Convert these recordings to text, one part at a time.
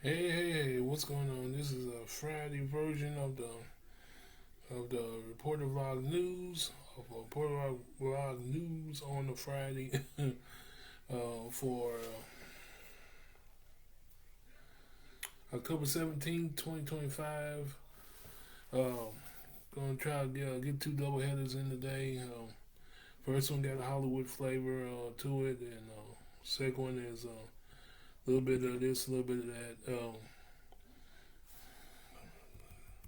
Hey, what's going on? This is a Friday version of the Reporter Vlog News of Reporter Vlog News on the Friday for October 17th, 2025. Gonna try to get two double headers in today. First one got a Hollywood flavor to it, and second one is a little bit of this, a little bit of that.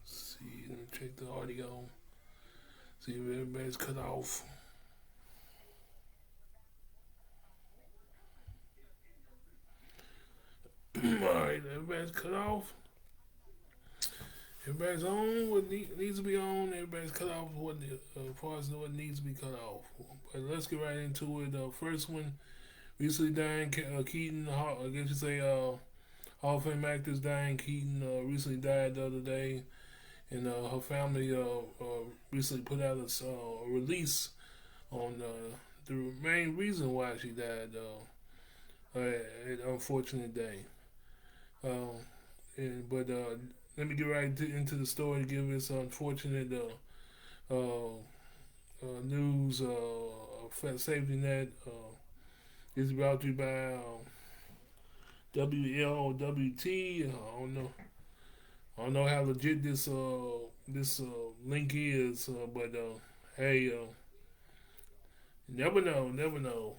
See, let me check the audio. See if everybody's cut off. Alright, everybody's cut off. Everybody's on what needs to be on. Everybody's cut off what as far as what needs to be cut off. But let's get right into it. First one, recently Diane Keaton. I guess you say Hall of Fame actress Diane Keaton recently died the other day, and her family recently put out a release on the main reason why she died. An unfortunate day. Uh, but let me get into the story to give this unfortunate news. Safety net is brought to you by WLWT. I don't know how legit this link is, but hey, never know, never know.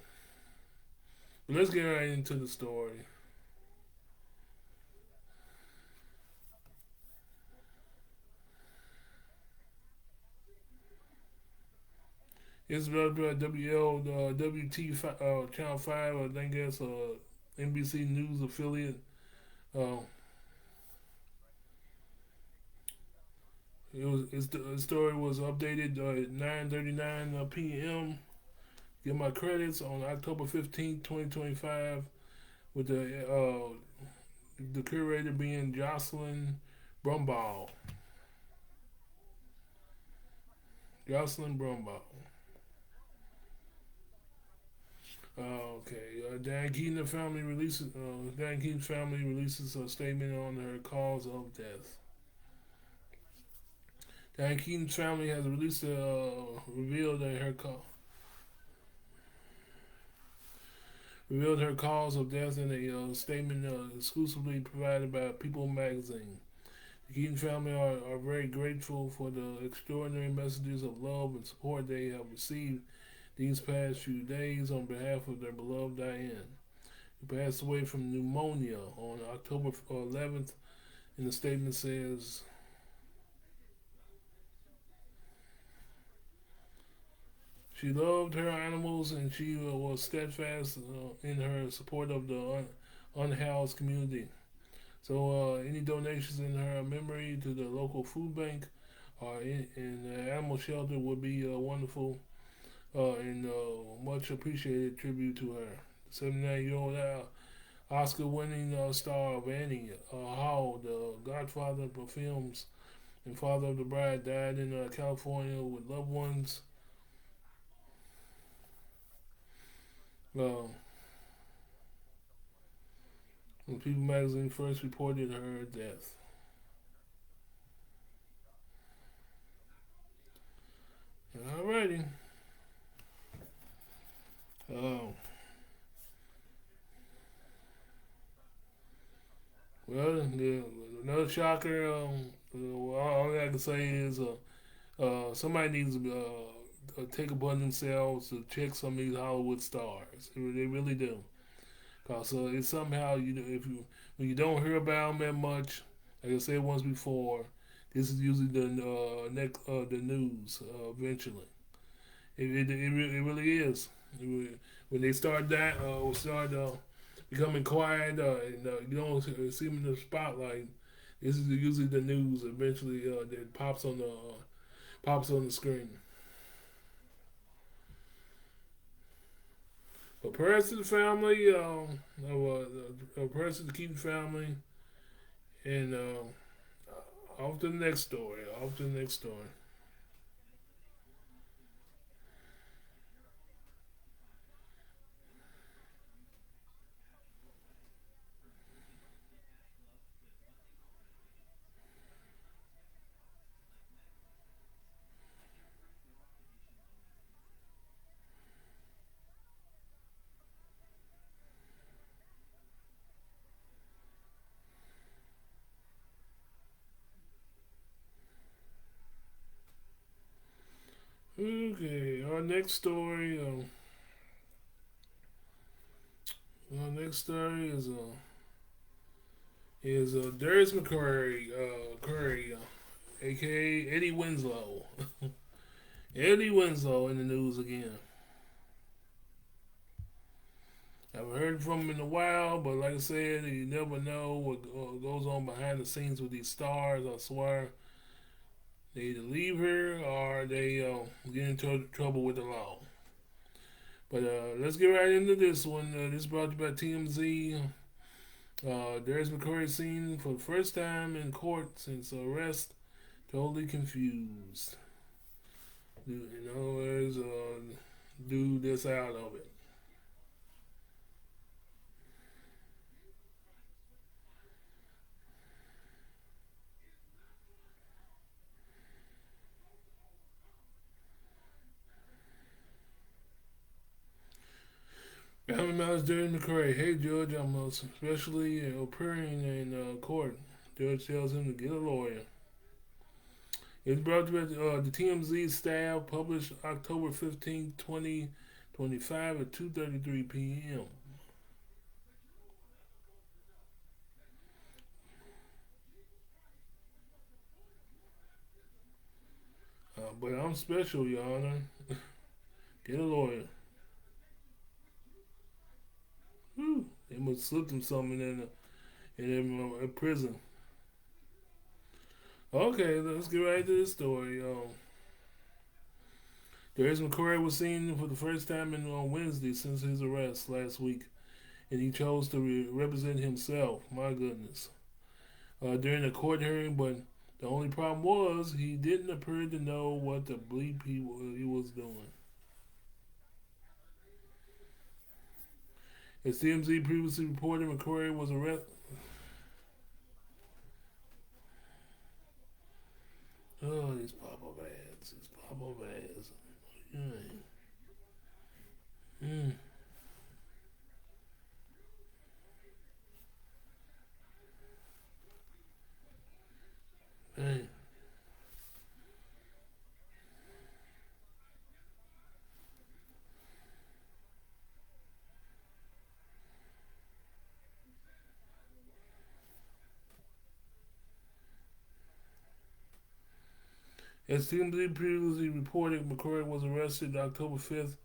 But let's get right into the story. It's brought by WLWT Channel 5. I think that's NBC News affiliate. Uh, the story was updated at 9:39 p.m. Get my credits on October 15th, 2025, with the curator being Jocelyn Brumbaugh. Jocelyn Brumbaugh. Okay. Dan Keaton's family releases a statement on her cause of death. Dan Keaton's family has released revealed that her revealed her cause of death in a statement exclusively provided by People magazine. The Keaton family are very grateful for the extraordinary messages of love and support they have received these past few days on behalf of their beloved Diane, who passed away from pneumonia on October 11th. And the statement says, she loved her animals and she was steadfast in her support of the unhoused community. So, any donations in her memory to the local food bank or in the animal shelter would be wonderful and much appreciated tribute to her. 79-year-old Oscar winning star of Annie Hall, the godfather of films and father of the bride, died in California with loved ones. Uh, when People magazine first reported her death. Alrighty. Uh, another shocker. All I can say is somebody needs to take upon themselves to check some of these Hollywood stars. They really do. Cause it's somehow if you when you don't hear about them that much, like I said once before, this is usually the news eventually. It really is. When they start that start becoming quiet and you don't see them in the spotlight, this is usually the news eventually that pops on the screen. But prayers to the family, prayers to the Keaton family, and off to the next story. Off to the next story. Okay, our next story. Our next story is Darius McCurry, aka Eddie Winslow. Eddie Winslow in the news again. Haven't heard from him in a while, but like I said, you never know what goes on behind the scenes with these stars. I swear, they either leave here or they get into trouble with the law. But let's get right into this one. This is brought to you by TMZ. Darius McCurry seen for the first time in court since arrest, totally confused. In other words, do this out of it. Family matters, Darius McCurry. Hey, Judge, I'm especially appearing in court. Judge tells him to get a lawyer. It's brought to you by the TMZ staff, published October 15th, 2025 at 2:33 p.m. But I'm special, Your Honor. Get a lawyer. Whew. They must slip him something in prison. Okay, let's get right to this story. Darius McCurry was seen for the first time on Wednesday since his arrest last week, and he chose to represent himself. My goodness. During the court hearing, but the only problem was he didn't appear to know what the bleep he was doing. As TMZ previously reported, McCurry was arrested. Oh, these pop-up ads. These pop-up ads. Mm. Mm. As TMZ previously reported, McCurry was arrested October 5th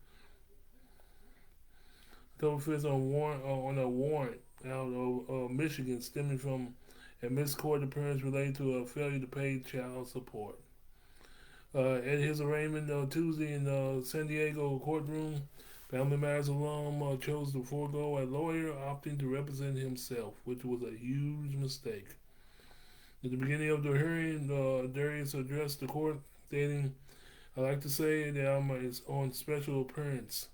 on a warrant out of Michigan stemming from a missed court appearance related to a failure to pay child support. At his arraignment Tuesday in the San Diego courtroom, Family Matters alum chose to forego a lawyer, opting to represent himself, which was a huge mistake. At the beginning of the hearing, Darius addressed the court, stating, "I like to say that I'm on special appearance,"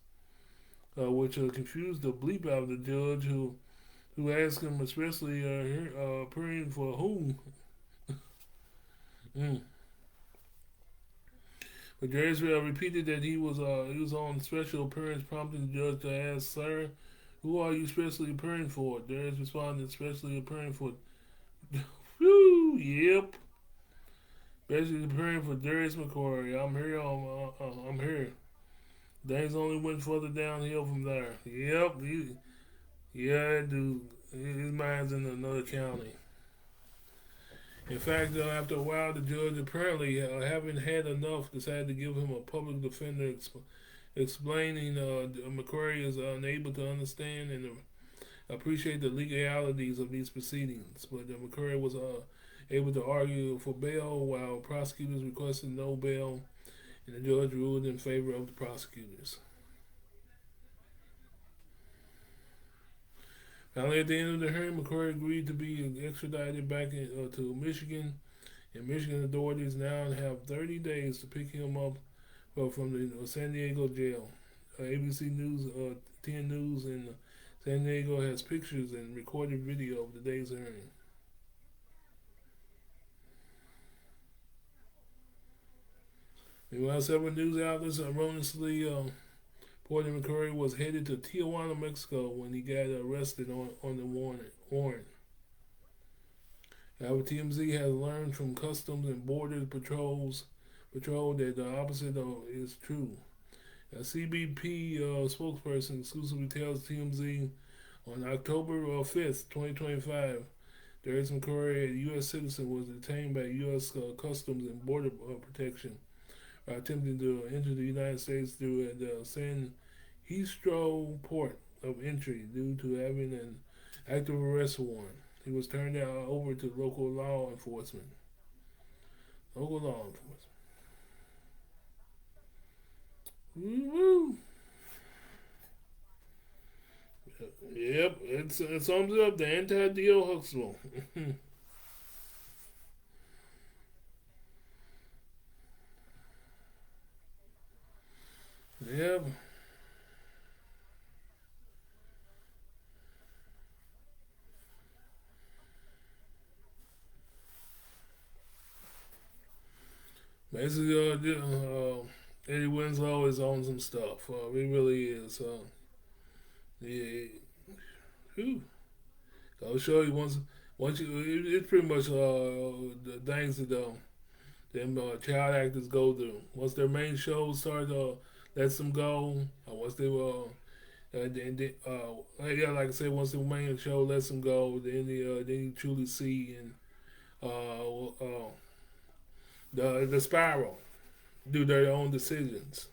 which confused the bleep out of the judge, who asked him, especially appearing for whom. Mm. But Darius repeated that he was on special appearance, prompting the judge to ask, "Sir, who are you specially appearing for?" Darius responded, "Specially appearing for." Whew, yep. Basically appearing for Darius McCurry. I'm here. I'm here. Things only went further downhill from there. Yep. Yeah, dude. His mind's in another county. In fact, after a while, the judge apparently, having had enough, decided to give him a public defender explaining McCurry is unable to understand and appreciate the legalities of these proceedings. But McCurry was able to argue for bail while prosecutors requested no bail, and the judge ruled in favor of the prosecutors. Finally, at the end of the hearing, McCurry agreed to be extradited back to Michigan, and Michigan authorities now have 30 days to pick him up from the San Diego jail. ABC News, 10 News in San Diego has pictures and recorded video of the day's hearing. Meanwhile, several news outlets erroneously reported McCurry was headed to Tijuana, Mexico when he got arrested on the warrant. However, TMZ has learned from Customs and Border Patrol's patrol that the opposite is true. A CBP spokesperson exclusively tells TMZ on October 5th, 2025, there is inquiry a U.S. citizen was detained by U.S. Customs and Border Protection attempting to enter the United States through the San Heathrow port of entry due to having an active arrest warrant. He was turned over to local law enforcement. Local law enforcement. Woo-woo. Yep, it sums it up. The anti-deal Huxtable. Yep. Basically, Eddie Winslow is on some stuff. He really is. Yeah. Whew. I'll show you once it's pretty much the things that them child actors go through. Once their main shows start lets them go, once they yeah, like I said, once the main show lets them go, then you truly see and the spiral do their own decisions.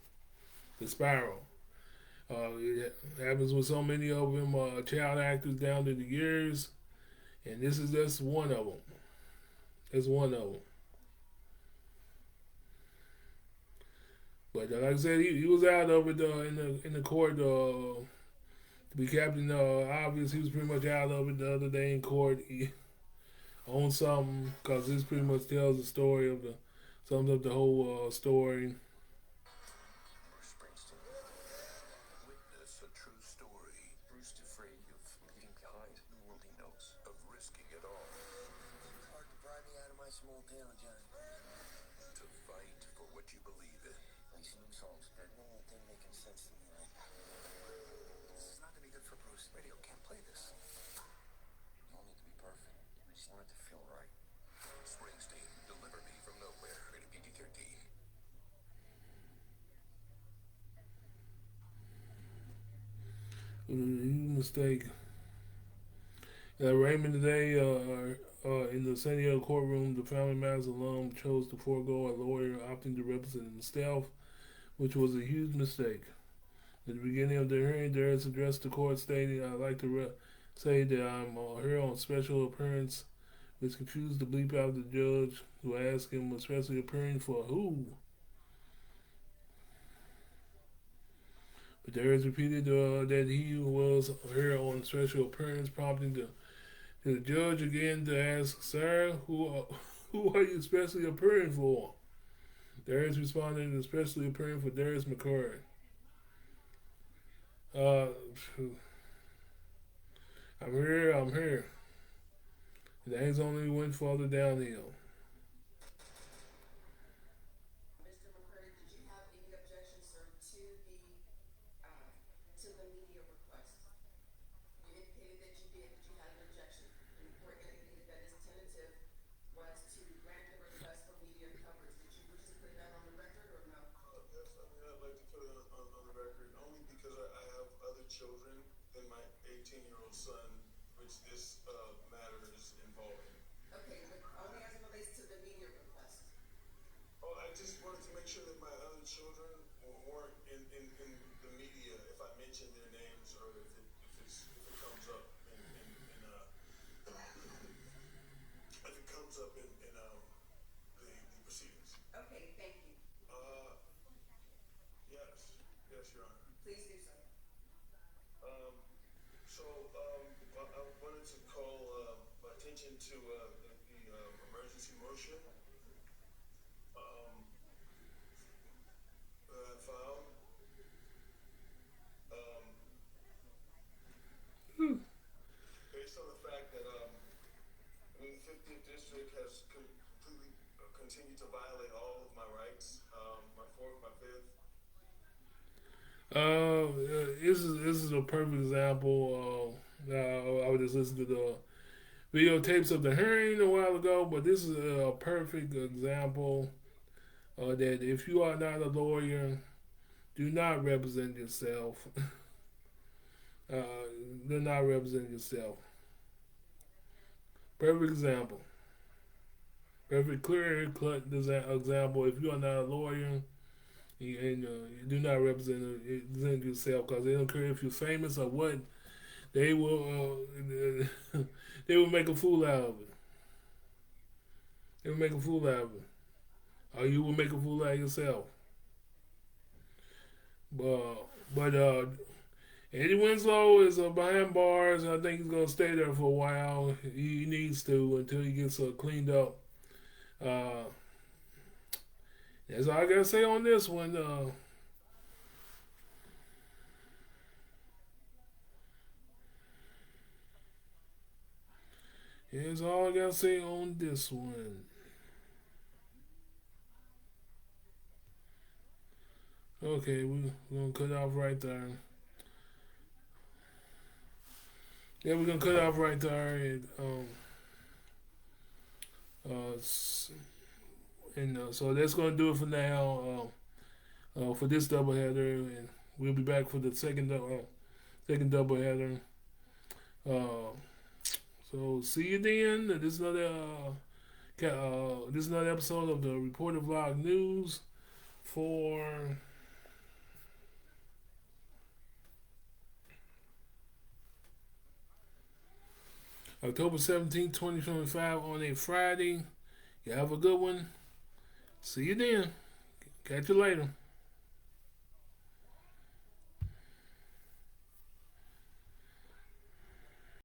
The spiral. It happens with so many of them child actors down to the years, and this is just one of them. It's one of them. But like I said, he was out of it in the court. To be Captain Obvious, he was pretty much out of it the other day in court. He on something because this pretty much tells the story of the sums up the whole story. Bruce Springsteen. Witness a true story. Bruce afraid of leaving behind the world he knows, of risking it all. It's hard to pry me out of my small town, John. To fight for what you believe in. These new songs, they're the only thing making sense to me right now. This is not going to be good for Bruce. Radio can't play this. You don't need to be perfect. I just want it to feel right. Springsteen, Deliver Me from Nowhere. Rated PG-13. Huge mistake. Raymond today, in the San Diego courtroom, the Family Matters alum chose to forego a lawyer opting to represent himself, which was a huge mistake. At the beginning of the hearing, Darius addressed the court stating, I'd like to say that I'm here on special appearance, which confused the bleep out the judge, who asked him, especially appearing for who? But Darius repeated that he was here on special appearance, prompting the judge again to ask, Sir, who are you especially appearing for? Darius responded, especially appearing for Darius McCurry. I'm here. Things only went further downhill. Mr. McCurdy, did you have any objections, sir, to the media request? You indicated that you did, but you had an objection. And the court indicated that its tentative was to grant the request for media coverage. Did you wish to put that on the record or no? Yes, I mean, I'd like to put it on the record only because I have other children than my 18-year-old son, which this matter is involving. Okay, but only as it relates to the media request. Oh, I just wanted to make sure that my other children weren't in the media if I mention their names or if it comes up if it comes up in the proceedings. Okay, thank you. Yes, Your Honor. Please do so. I wanted to call attention to the emergency motion filed. Based on the fact that the 50th district has completely continued to violate all of my rights, my fourth, my fifth. This is a perfect example. I would just listen to the videotapes of the hearing a while ago, but this is a perfect example that if you are not a lawyer, do not represent yourself. Do not represent yourself. Perfect example. Perfect clear cut example. If you are not a lawyer, you do not represent yourself, because they don't care if you're famous or what. They will they will make a fool out of it. They will make a fool out of it, or you will make a fool out of yourself. But Eddie Winslow is behind bars, and I think he's gonna stay there for a while. He needs to until he gets cleaned up. Uh, that's all I gotta say on this one. Here's all I gotta say on this one. Okay, we're gonna cut off right there. Yeah, we're gonna cut off right there, and so that's gonna do it for now. For this doubleheader, and we'll be back for the second doubleheader. So see you then. This is another episode of the Reporter Vlog News for October 17th, 2025 on a Friday. You have a good one. See you then. Catch you later.